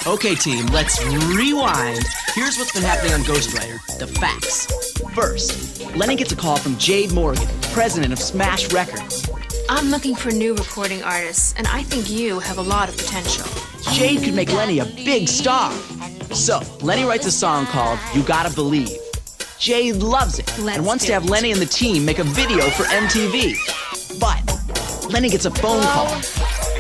Okay, team, let's rewind. Here's what's been happening on Ghostwriter. The facts. First, Lenny gets a call from Jade Morgan, president of Smash Records. I'm looking for new recording artists, and I think you have a lot of potential. Jade could make Lenny a big star. So, Lenny writes a song called You Gotta Believe. Jade loves it and wants to have Lenny and the team make a video for MTV. But Lenny gets a phone call.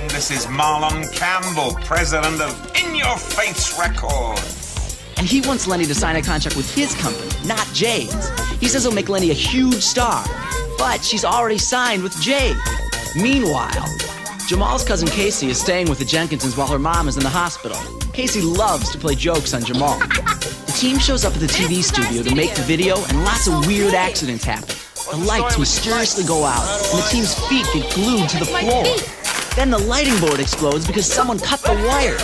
This is Marlon Campbell, president of In Your Face Records. And he wants Lenny to sign a contract with his company, not Jade's. He says he'll make Lenny a huge star, but she's already signed with Jade. Meanwhile, Jamal's cousin Casey is staying with the Jenkinsons while her mom is in the hospital. Casey loves to play jokes on Jamal. The team shows up at the TV studio to make the video, and lots of weird accidents happen. The lights mysteriously go out, and the team's feet get glued to the floor. Then the lighting board explodes because someone cut the wires.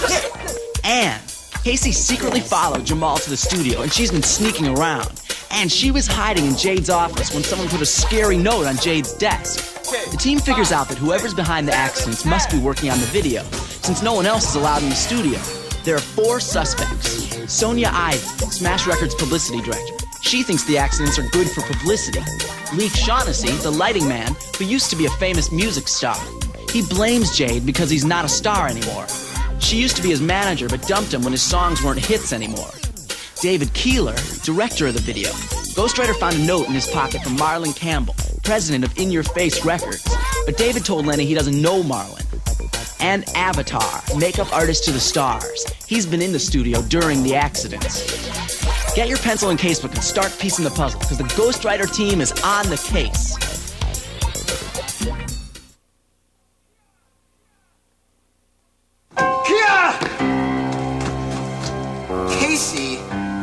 And Casey secretly followed Jamal to the studio, and she's been sneaking around. And she was hiding in Jade's office when someone put a scary note on Jade's desk. The team figures out that whoever's behind the accidents must be working on the video, since no one else is allowed in the studio. There are 4 suspects. Sonia Ivey, Smash Records publicity director. She thinks the accidents are good for publicity. Leif Shaughnessy, the lighting man, who used to be a famous music star. He blames Jade because he's not a star anymore. She used to be his manager, but dumped him when his songs weren't hits anymore. David Keeler, director of the video. Ghostwriter found a note in his pocket from Marlon Campbell, president of In Your Face Records. But David told Lenny he doesn't know Marlon. And Avatar, makeup artist to the stars. He's been in the studio during the accidents. Get your pencil and casebook and start piecing the puzzle, because the Ghostwriter team is on the case.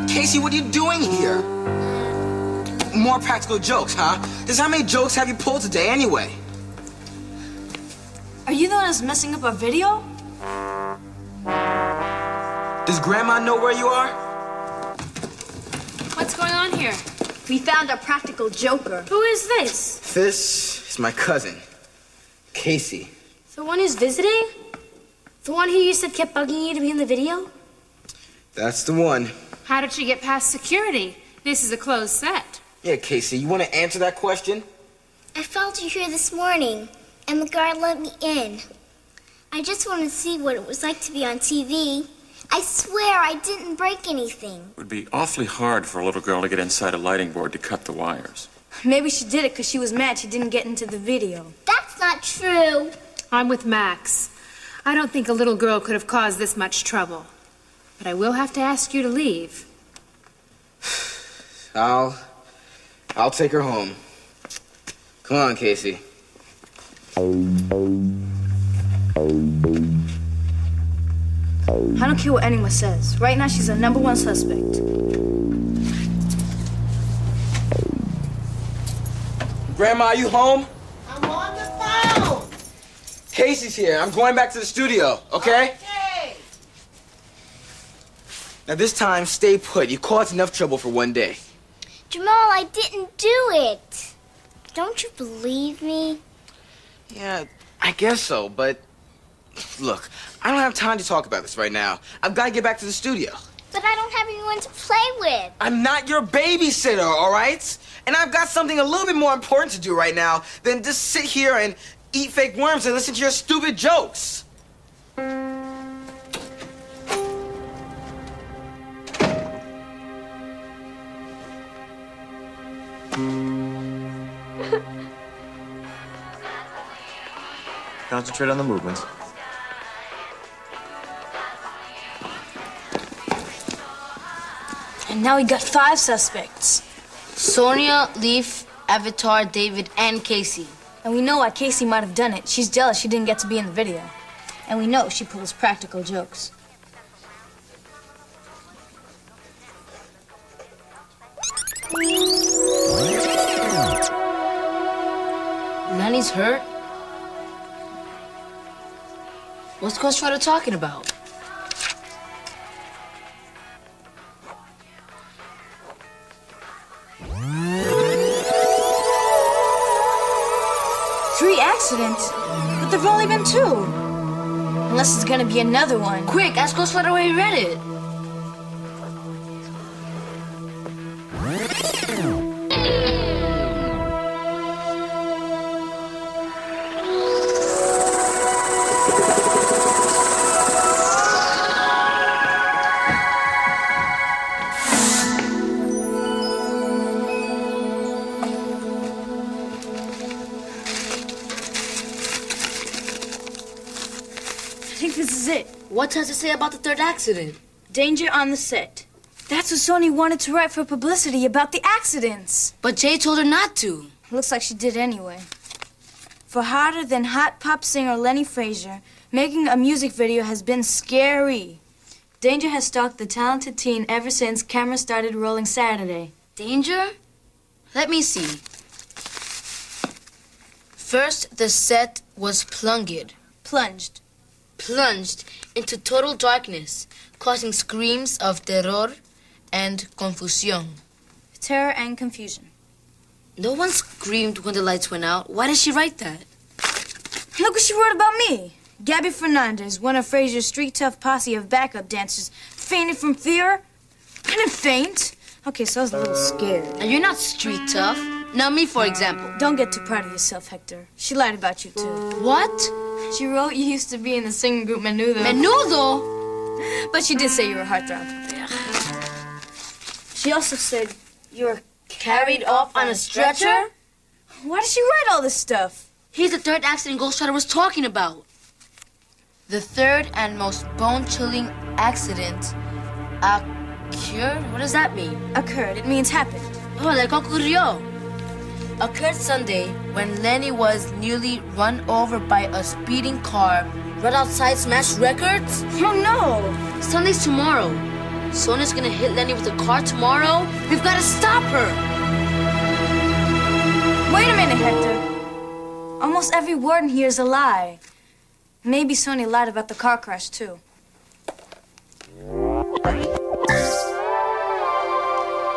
Casey, what are you doing here? More practical jokes, huh? Just how many jokes have you pulled today anyway? Are you the one that's messing up our video? Does Grandma know where you are? What's going on here? We found our practical joker. Who is this? This is my cousin, Casey. The one who's visiting? The one who you said kept bugging you to be in the video? That's the one. How did she get past security? This is a closed set. Yeah, Casey, you want to answer that question? I followed you here this morning, and the guard let me in. I just wanted to see what it was like to be on TV. I swear I didn't break anything. It would be awfully hard for a little girl to get inside a lighting board to cut the wires. Maybe she did it because she was mad she didn't get into the video. That's not true. I'm with Max. I don't think a little girl could have caused this much trouble. But I will have to ask you to leave. I'll take her home. Come on, Casey. I don't care what anyone says. Right now, she's our #1 suspect. Grandma, are you home? I'm on the phone. Casey's here. I'm going back to the studio, okay? Okay. Now this time, stay put. You caused enough trouble for one day. Jamal, I didn't do it. Don't you believe me? Yeah, I guess so, but look, I don't have time to talk about this right now. I've got to get back to the studio. But I don't have anyone to play with. I'm not your babysitter, all right? And I've got something a little bit more important to do right now than just sit here and eat fake worms and listen to your stupid jokes. Concentrate on the movements. And now we got 5 suspects. Sonia, Leif, Avatar, David, and Casey. And we know why Casey might have done it. She's jealous she didn't get to be in the video. And we know she pulls practical jokes. Lenny's hurt? What's Ghostwriter talking about? Three accidents? But there've only been 2. Unless it's gonna be another one. Quick, ask Ghostwriter where he read it. I think this is it. What does it say about the third accident? Danger on the set. That's what Sony wanted to write for publicity about the accidents. But Jay told her not to. Looks like she did anyway. For hotter than hot pop singer Lenny Frazier, making a music video has been scary. Danger has stalked the talented teen ever since cameras started rolling Saturday. Danger? Let me see. First, the set was plunged into total darkness, causing screams of terror and confusión. Terror and confusion. No one screamed when the lights went out. Why did she write that? Look what she wrote about me. Gabby Fernandez, one of Frazier's street tough posse of backup dancers, fainted from fear. I didn't faint. Okay, so I was a little scared. And you're not street tough. Now me, for example. Don't get too proud of yourself, Hector. She lied about you, too. What? She wrote you used to be in the singing group Menudo. Menudo? But she did say you were a heartthrob. She also said you were carried off on a stretcher? Why did she write all this stuff? Here's the third accident Ghostwriter was talking about. The third and most bone-chilling accident occurred? What does that mean? Occurred. It means happened. Oh, like ocurrió. Occurred Sunday when Lenny was nearly run over by a speeding car right outside Smash Records. Oh, no. Sunday's tomorrow. Sonia's gonna hit Lenny with a car tomorrow. We've got to stop her. Wait a minute, Hector. Almost every word in here is a lie. Maybe Sonia lied about the car crash, too.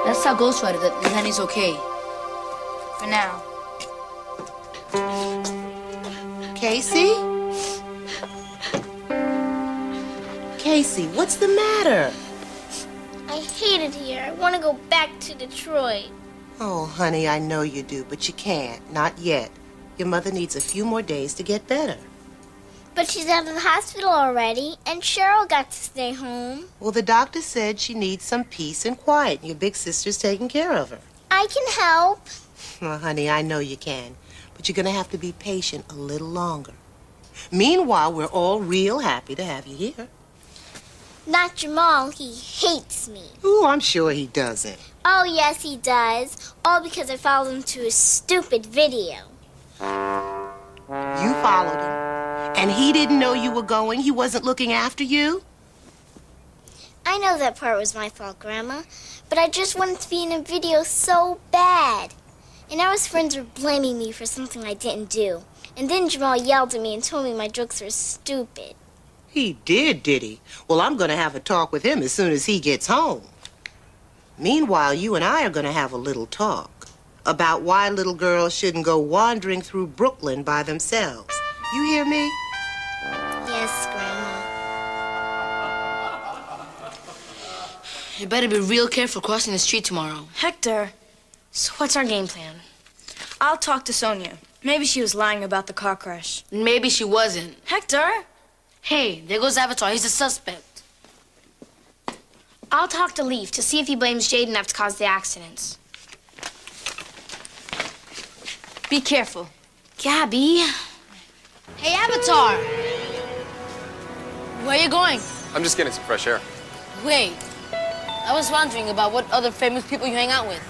Let's tell Ghostwriter that Lenny's okay. For now. Casey? Casey, what's the matter? I hate it here. I want to go back to Detroit. Oh, honey, I know you do, but you can't. Not yet. Your mother needs a few more days to get better. But she's out of the hospital already, and Cheryl got to stay home. Well, the doctor said she needs some peace and quiet. Your big sister's taking care of her. I can help. Well, honey, I know you can, but you're going to have to be patient a little longer. Meanwhile, we're all real happy to have you here. Not Jamal. He hates me. Ooh, I'm sure he doesn't. Oh, yes, he does. All because I followed him to his stupid video. You followed him, and he didn't know you were going? He wasn't looking after you? I know that part was my fault, Grandma, but I just wanted to be in a video so bad. And now his friends were blaming me for something I didn't do. And then Jamal yelled at me and told me my jokes were stupid. He did he? Well, I'm going to have a talk with him as soon as he gets home. Meanwhile, you and I are going to have a little talk about why little girls shouldn't go wandering through Brooklyn by themselves. You hear me? Yes, Grandma. You better be real careful crossing the street tomorrow. Hector. So what's our game plan? I'll talk to Sonia. Maybe she was lying about the car crash. Maybe she wasn't. Hector? Hey, there goes Avatar. He's a suspect. I'll talk to Leaf to see if he blames Jade enough to cause the accidents. Be careful. Gabby. Hey, Avatar! Where are you going? I'm just getting some fresh air. Wait. I was wondering about what other famous people you hang out with.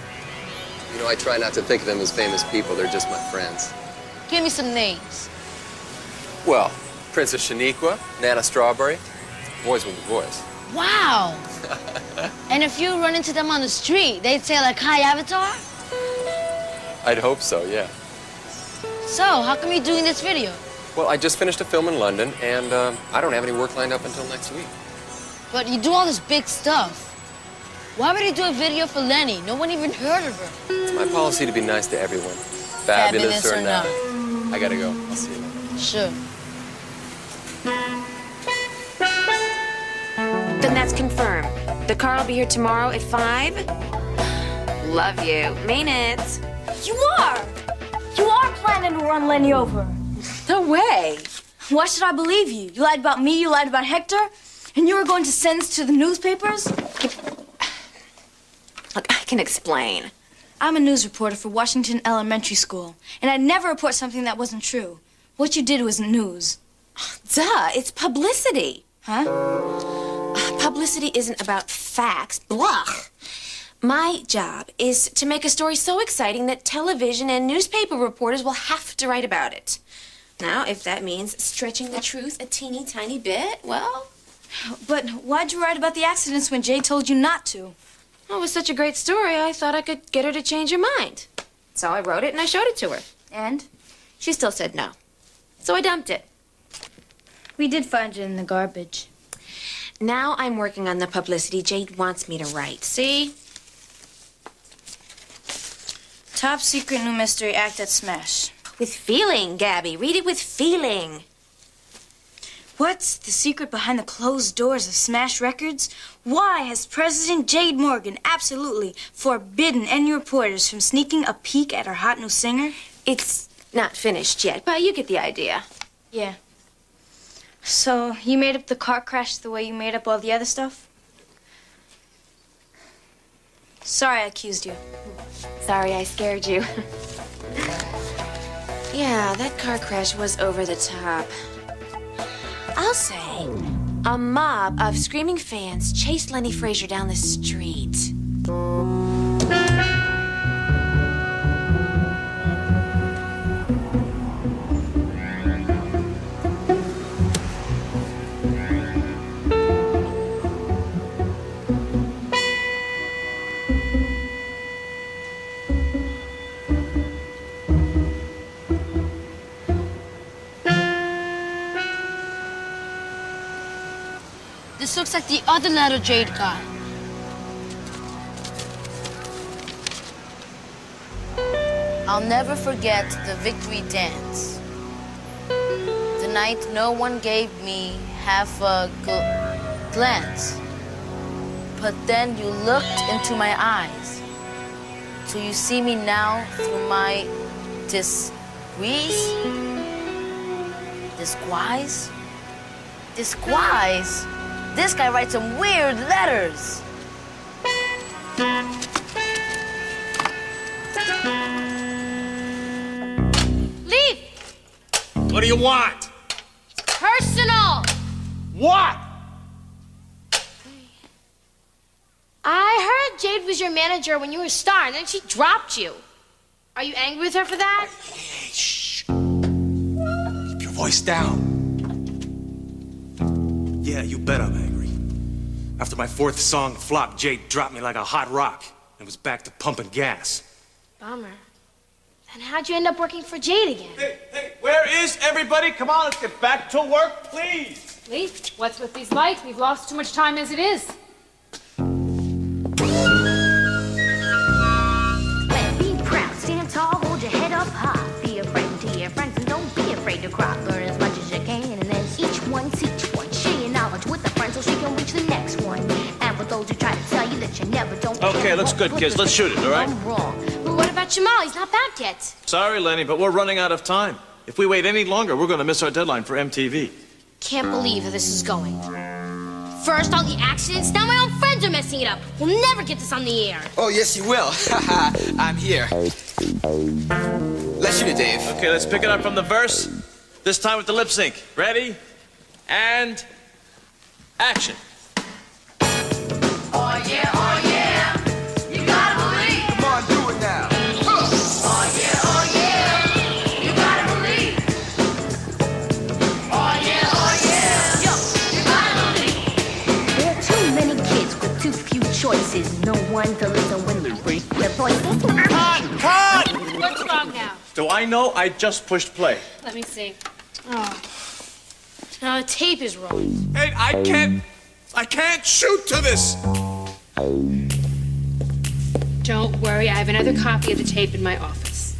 You know, I try not to think of them as famous people. They're just my friends. Give me some names. Well, Princess Shaniqua, Nana Strawberry, boys will be boys. Wow! And if you run into them on the street, they'd say like, "Hi, Avatar?" I'd hope so, yeah. So, how come you're doing this video? Well, I just finished a film in London, and I don't have any work lined up until next week. But you do all this big stuff. Why would you do a video for Lenny? No one even heard of her. It's my policy to be nice to everyone. Fabulous or not. I gotta go. I'll see you later. Sure. Then that's confirmed. The car will be here tomorrow at 5. Love you. Mean it. You are! You are planning to run Lenny over. No way. Why should I believe you? You lied about me, you lied about Hector, and you were going to send this to the newspapers? Look, I can explain. I'm a news reporter for Washington Elementary School, and I'd never report something that wasn't true. What you did wasn't news. Duh, it's publicity. Huh? Publicity isn't about facts. Blah. My job is to make a story so exciting that television and newspaper reporters will have to write about it. Now, if that means stretching the truth a teeny tiny bit, well... But why'd you write about the accidents when Jay told you not to? Well, it was such a great story, I thought I could get her to change her mind. So I wrote it and I showed it to her. And? She still said no. So I dumped it. We did find it in the garbage. Now I'm working on the publicity Jade wants me to write. See? Top secret new mystery act at Smash. With feeling, Gabby. Read it with feeling. What's the secret behind the closed doors of Smash Records? Why has President Jade Morgan absolutely forbidden any reporters from sneaking a peek at our hot new singer? It's not finished yet, but you get the idea. Yeah. So, you made up the car crash the way you made up all the other stuff? Sorry I accused you. Sorry I scared you. Yeah, that car crash was over the top. I'll say, a mob of screaming fans chased Lenny Frazier down the street. This looks like the other letter Jade got. I'll never forget the victory dance. The night no one gave me half a glance. But then you looked into my eyes. So you see me now through my disguise? Disguise? This guy writes some weird letters. Leave! What do you want? Personal! What? I heard Jade was your manager when you were a star, and then she dropped you. Are you angry with her for that? Hey, shh. Keep your voice down. Yeah, you bet I'm angry. After my 4th song flopped, Jade dropped me like a hot rock and was back to pumping gas. Bummer. Then how'd you end up working for Jade again? Hey, where is everybody? Come on, let's get back to work, please. Leaf, what's with these lights? We've lost too much time as it is. Be proud, stand tall, hold your head up high. Be a friend to your friends and don't be afraid to cry. Learn as much as you can and then each one teach one. Share your knowledge with a friend so she can reach the next one. And for those who try to tell you that you never don't. Okay, looks good, kids. Let's shoot it, all right? I'm wrong. But what about Jamal? He's not back yet. Sorry, Lenny, but we're running out of time. If we wait any longer, we're going to miss our deadline for MTV. Can't believe how this is going. First, all the accidents, now my own friends are messing it up. We'll never get this on the air. Oh, yes, you will. I'm here. Let's shoot it, Dave. Okay, let's pick it up from the verse. This time with the lip sync. Ready? And action. Oh yeah, you gotta believe. Come on, do it now. Oh yeah, you gotta believe. Oh yeah, yo, you gotta believe. There are too many kids with too few choices. No one to listen when they break their voice. Cut! What's wrong now? Do I know? I just pushed play. Let me see. Oh. Now the tape is wrong. Hey, I can't shoot to this. Don't worry, I have another copy of the tape in my office.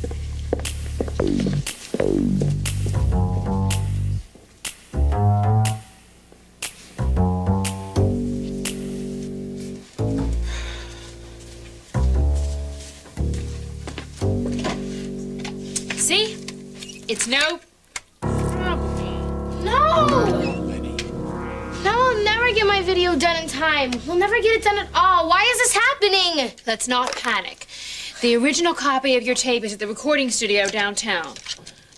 It's no problem. No! No, I'll never get my video done in time. We'll never get it done at all. Why is this happening? Let's not panic. The original copy of your tape is at the recording studio downtown.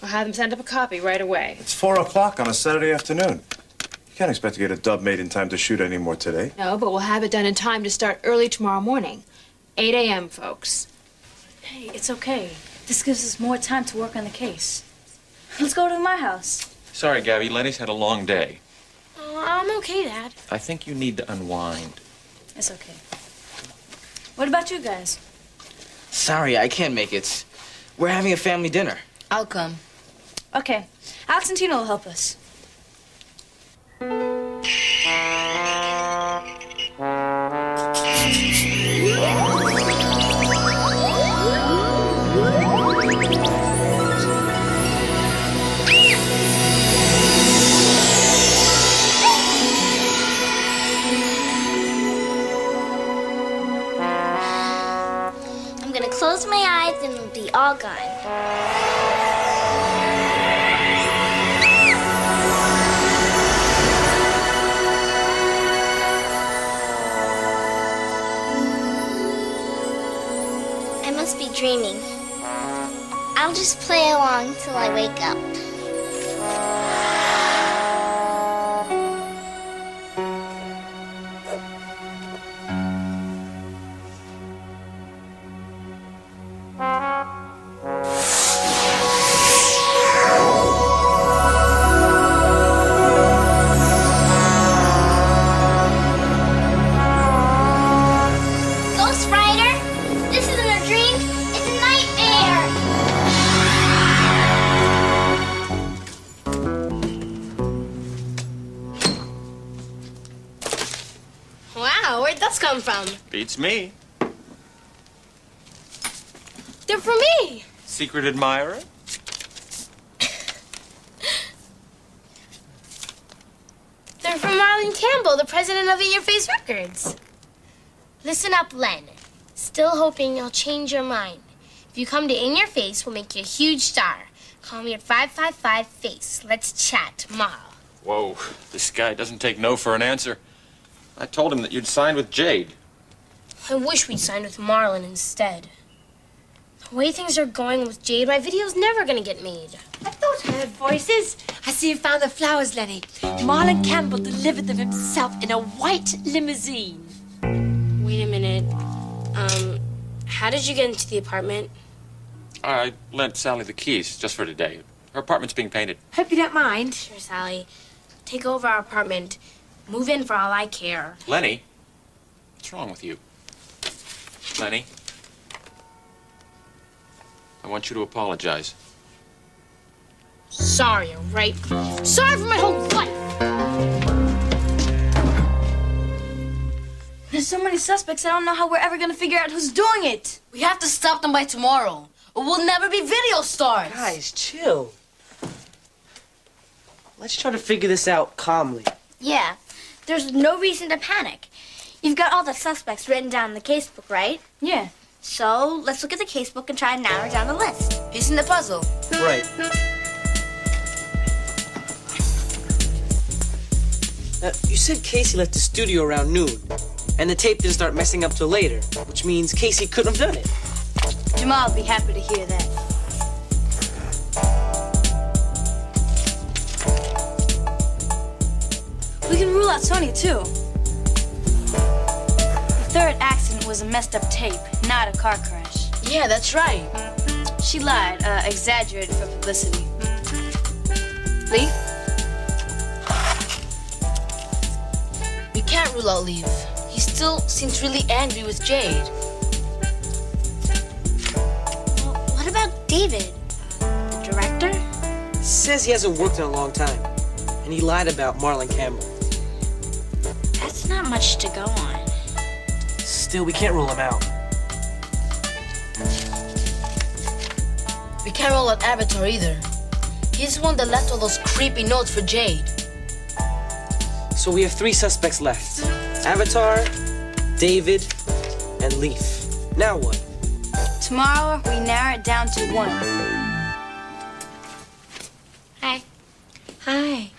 I'll have them send up a copy right away. It's 4 o'clock on a Saturday afternoon. You can't expect to get a dub made in time to shoot any more today. No, but we'll have it done in time to start early tomorrow morning. 8 a.m., folks. Hey, it's okay. This gives us more time to work on the case. Let's go to my house. Sorry, Gabby. Lenny's had a long day. Oh, I'm okay, Dad. I think you need to unwind. It's okay. What about you guys? Sorry, I can't make it. We're having a family dinner. I'll come. Okay. Alex and Tina will help us. I'm gonna close my eyes and it'll be all gone. I must be dreaming. I'll just play along till I wake up. Ghostwriter, this isn't a dream, it's a nightmare. Wow, where'd those come from? Beats me. They're for me. Secret admirer? They're from Marlon Campbell, the president of In Your Face Records. Listen up, Len. Still hoping you'll change your mind. If you come to In Your Face, we'll make you a huge star. Call me at 555-FACE. Let's chat tomorrow. Whoa, this guy doesn't take no for an answer. I told him that you'd signed with Jade. I wish we'd signed with Marlon instead. The way things are going with Jade, my video's never gonna get made. I thought I heard voices. I see you found the flowers, Lenny. Marlon Campbell delivered them himself in a white limousine. Wait a minute. How did you get into the apartment? I lent Sally the keys just for today. Her apartment's being painted. Hope you don't mind. Sure, Sally. Take over our apartment. Move in for all I care. Lenny? What's wrong with you? Lenny? I want you to apologize. Sorry, all right? Sorry for my whole life! There's so many suspects, I don't know how we're ever gonna figure out who's doing it. We have to stop them by tomorrow, or we'll never be video stars. Guys, chill. Let's try to figure this out calmly. Yeah, there's no reason to panic. You've got all the suspects written down in the casebook, right? Yeah. So let's look at the casebook and try and narrow down the list. Piecing the puzzle. Right. You said Casey left the studio around noon, and the tape didn't start messing up till later, which means Casey couldn't have done it. Jamal will be happy to hear that. We can rule out Sonia, too. The third accident was a messed up tape, not a car crash. Yeah, that's right. She lied, exaggerated for publicity. Lee? We can't rule out Leaf. He still seems really angry with Jade. Well, what about David? The director? Says he hasn't worked in a long time, and he lied about Marlon Campbell. That's not much to go on. Still, we can't rule him out. We can't rule out Avatar either. He's the one that left all those creepy notes for Jade. So we have 3 suspects left. Avatar, David, and Leaf. Now what? Tomorrow, we narrow it down to 1. Hi.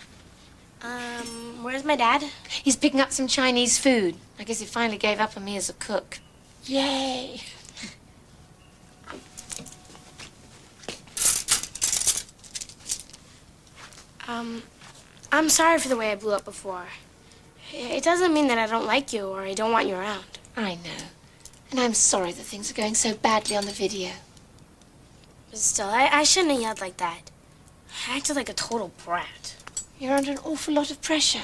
Where's my dad? He's picking up some Chinese food. I guess he finally gave up on me as a cook. Yay! I'm sorry for the way I blew up before. It doesn't mean that I don't like you or I don't want you around. I know. And I'm sorry that things are going so badly on the video. But still, I shouldn't have yelled like that. I acted like a total brat. You're under an awful lot of pressure.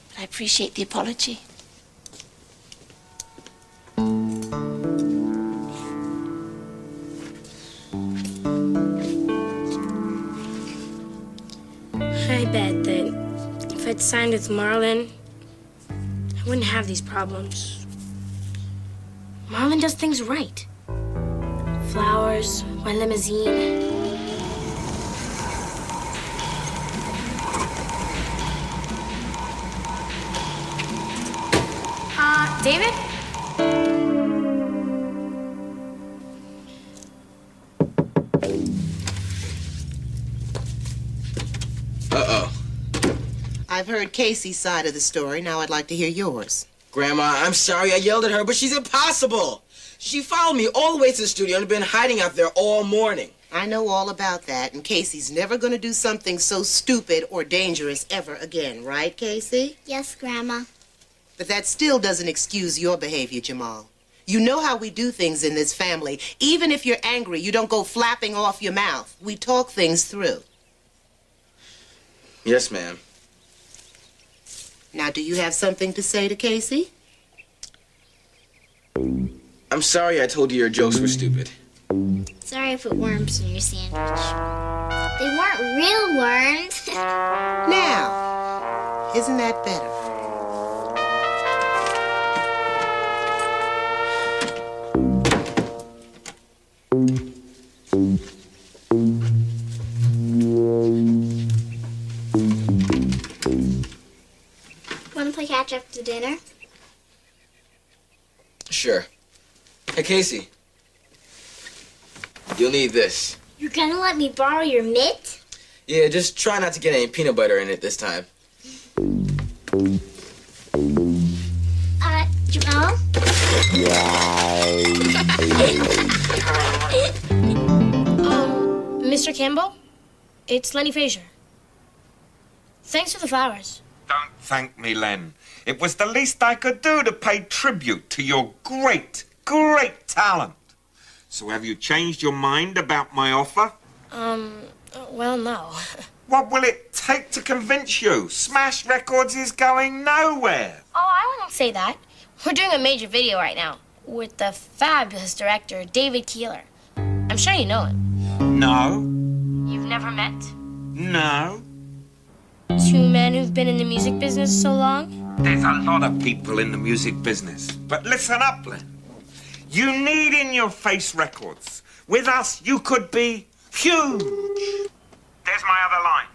But I appreciate the apology. I bet that if I'd signed with Marlon, I wouldn't have these problems. Marlon does things right. Flowers, my limousine. David? Uh-oh. I've heard Casey's side of the story. Now I'd like to hear yours. Grandma, I'm sorry I yelled at her, but she's impossible. She followed me all the way to the studio and been hiding out there all morning. I know all about that, and Casey's never going to do something so stupid or dangerous ever again, right, Casey? Yes, Grandma. But that still doesn't excuse your behavior, Jamal. You know how we do things in this family. Even if you're angry, you don't go flapping off your mouth. We talk things through. Yes, ma'am. Now, do you have something to say to Casey? I'm sorry I told you your jokes were stupid. Sorry I put worms in your sandwich. They weren't real worms. Now, isn't that better? Want to play catch up to dinner? Sure. Hey, Casey. You'll need this. You're gonna let me borrow your mitt? Yeah, just try not to get any peanut butter in it this time. Jamal? Mr. Campbell? It's Lenny Frazier. Thanks for the flowers. Don't thank me, Len. It was the least I could do to pay tribute to your great, great talent. So have you changed your mind about my offer? Well, no. What will it take to convince you? Smash Records is going nowhere. Oh, I wouldn't say that. We're doing a major video right now with the fabulous director, David Keeler. I'm sure you know him. No. You've never met? No. Two men who've been in the music business so long? There's a lot of people in the music business. But listen up, Len. You need in-your-face records. With us, you could be huge. There's my other line.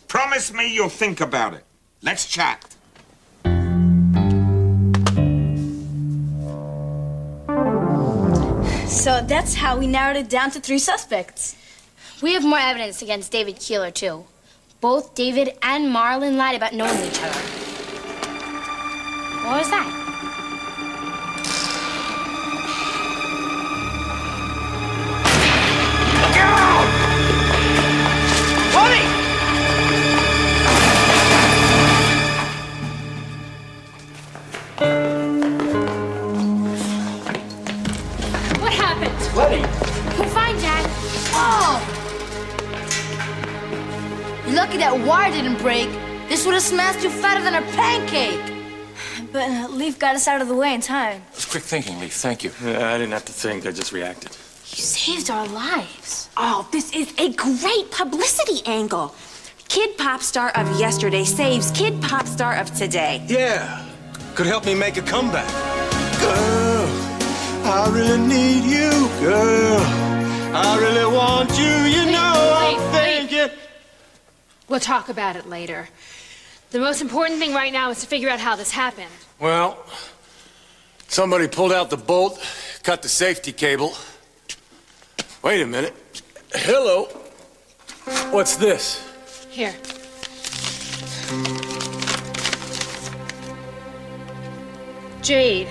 Promise me you'll think about it. Let's chat. So that's how we narrowed it down to 3 suspects. We have more evidence against David Keeler, too. Both David and Marlon lied about knowing each other. What was that? What happened? Lenny! We're fine, Dad. Oh! You're lucky that wire didn't break. This would have smashed you fatter than a pancake. But Leaf got us out of the way in time. It was quick thinking, Lee. Thank you. Yeah, I didn't have to think. I just reacted. You saved our lives. Oh, this is a great publicity angle. Kid pop star of yesterday saves kid pop star of today. Yeah. Could help me make a comeback. Girl, I really need you, girl. I really want you, you know I'm thinking. We'll talk about it later. The most important thing right now is to figure out how this happened. Well, somebody pulled out the bolt, cut the safety cable. Wait a minute. Hello. What's this? Here. Jade,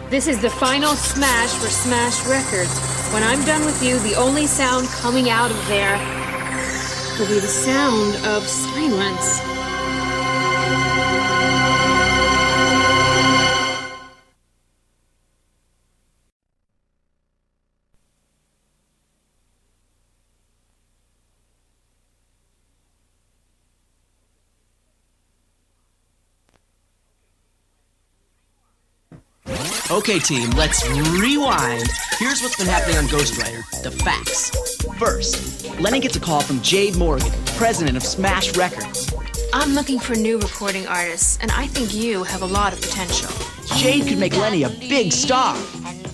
this is the final smash for Smash Records. When I'm done with you, the only sound coming out of there will be the sound of silence. Okay, team, let's rewind. Here's what's been happening on Ghostwriter, the facts. First, Lenny gets a call from Jade Morgan, president of Smash Records. I'm looking for new recording artists, and I think you have a lot of potential. Jade could make Lenny a big star.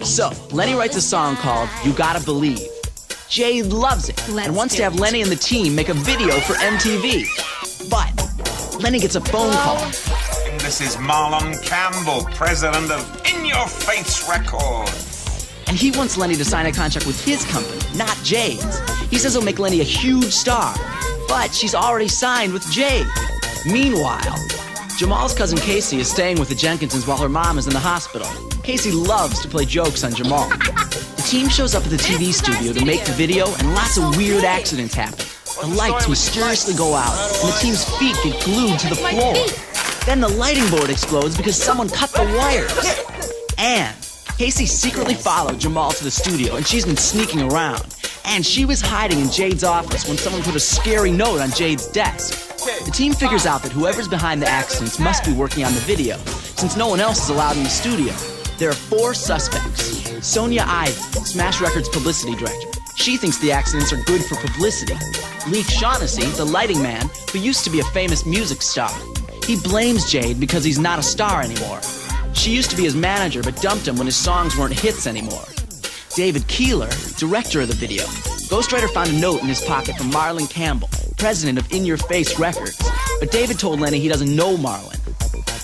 So, Lenny writes a song called You Gotta Believe. Jade loves it and wants to have Lenny and the team make a video for MTV. But Lenny gets a phone call. This is Marlon Campbell, president of In Your Face Records. And he wants Lenny to sign a contract with his company, not Jade's. He says he'll make Lenny a huge star, but she's already signed with Jade. Meanwhile, Jamal's cousin Casey is staying with the Jenkinsons while her mom is in the hospital. Casey loves to play jokes on Jamal. The team shows up at the TV studio to make the video, and lots of weird accidents happen. The lights mysteriously go out, and the team's feet get glued to the floor. Then the lighting board explodes because someone cut the wires. And Casey secretly followed Jamal to the studio, and she's been sneaking around. And she was hiding in Jade's office when someone put a scary note on Jade's desk. The team figures out that whoever's behind the accidents must be working on the video, since no one else is allowed in the studio. There are 4 suspects. Sonia Ivey, Smash Records publicity director. She thinks the accidents are good for publicity. Leif Shaughnessy, the lighting man, who used to be a famous music star. He blames Jade because he's not a star anymore. She used to be his manager, but dumped him when his songs weren't hits anymore. David Keeler, director of the video. Ghostwriter found a note in his pocket from Marlon Campbell, president of In Your Face Records. But David told Lenny he doesn't know Marlon.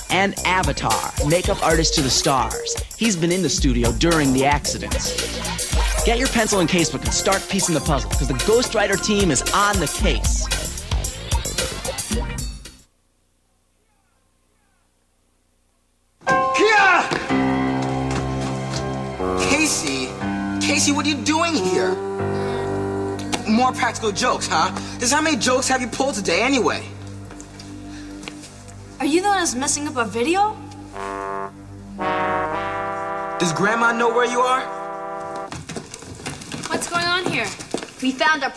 And Avatar, makeup artist to the stars. He's been in the studio during the accidents. Get your pencil and casebook and start piecing the puzzle, because the Ghostwriter team is on the case. Casey, what are you doing here? More practical jokes, huh? Just how many jokes have you pulled today anyway? Are you the one that's messing up our video? Does Grandma know where you are? What's going on here? We found a